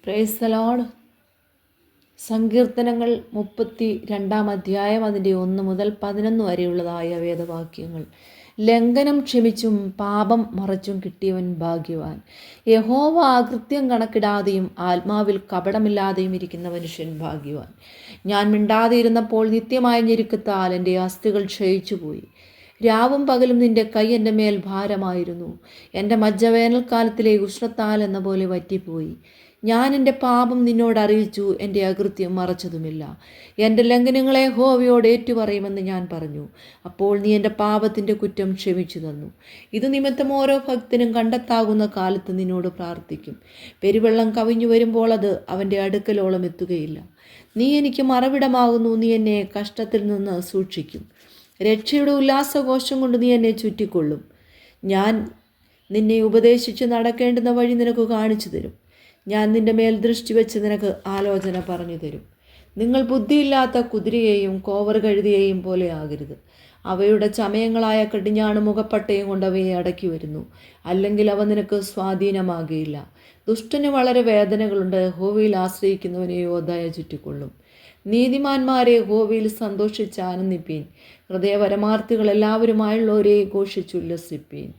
Praise the Lord. സങ്കീർത്തനങ്ങൾ 32-ാം അധ്യായം അതിൻ്റെ 1 മുതൽ 11 വരെയുള്ളതായ വേദവാക്യങ്ങൾ. ലംഘനം ക്ഷമിച്ചും പാപം മറച്ചും കിട്ടിയവൻ ഭാഗ്യവാൻ. യഹോവ അകൃത്യം കണക്കിടാതെയും ആത്മാവിൽ കപടമില്ലാതെയും ഇരിക്കുന്ന മനുഷ്യൻ ഭാഗ്യവാൻ. ഞാൻ മിണ്ടാതെ ഇരുന്നപ്പോൾ നിത്യമായ ഞെരുക്കത്താൽ എൻ്റെ അസ്ഥികൾ ക്ഷയിച്ചുപോയി. രാവും പകലും നിന്റെ കൈ എൻ്റെ മേൽ ഭാരമായിരുന്നു. എൻ്റെ മജ്ജ വേനൽക്കാലത്തിലെ ഉഷ്ണത്താൽ എന്ന പോലെ വറ്റിപ്പോയി. ഞാൻ എൻ്റെ പാപം നിന്നോട് അറിയിച്ചു, എൻ്റെ അകൃത്യം മറച്ചതുമില്ല. എൻ്റെ ലംഘനങ്ങളെ യഹോവയോട് ഏറ്റുപറയുമെന്ന് ഞാൻ പറഞ്ഞു. അപ്പോൾ നീ എൻ്റെ പാപത്തിൻ്റെ കുറ്റം ക്ഷമിച്ചു തന്നു. ഇത് നിമിത്തം ഓരോ ഭക്തനും കണ്ടെത്താകുന്ന കാലത്ത് നിന്നോട് പ്രാർത്ഥിക്കും. പെരുവെള്ളം കവിഞ്ഞു വരുമ്പോൾ അത് അവൻ്റെ അടുക്കലോളം എത്തുകയില്ല. നീ എനിക്ക് മറവിടമാകുന്നു. നീ എന്നെ കഷ്ടത്തിൽ നിന്ന് സൂക്ഷിക്കും. രക്ഷയുടെ ഉല്ലാസഘോഷം കൊണ്ട് നീ എന്നെ ചുറ്റിക്കൊള്ളും. ഞാൻ നിന്നെ ഉപദേശിച്ച് നടക്കേണ്ടുന്ന വഴി നിനക്ക് കാണിച്ചു തരും. ഞാൻ നിന്റെ മേൽ ദൃഷ്ടി വെച്ച് നിനക്ക് ആലോചന പറഞ്ഞു തരും. നിങ്ങൾ ബുദ്ധിയില്ലാത്ത കുതിരയെയും കോവർ കഴുതിയെയും പോലെ ആകരുത്. അവയുടെ ചമയങ്ങളായ കടിഞ്ഞാണ് മുഖപ്പട്ടയും കൊണ്ട് അവയെ അടക്കി വരുന്നു. അല്ലെങ്കിൽ അവ നിനക്ക് സ്വാധീനമാകുകയില്ല. ദുഷ്ടന് വളരെ വേദനകളുണ്ട്. യഹോവയിൽ ആശ്രയിക്കുന്നവനെയോ ദയ ചുറ്റിക്കൊള്ളും. നീതിമാന്മാരെ യഹോവയിൽ സന്തോഷിച്ച് ആനന്ദിപ്പീൻ. ഹൃദയ പരമാർത്ഥികൾ എല്ലാവരുമായുള്ളവരെ ഘോഷിച്ചുല്ലസിപ്പീൻ.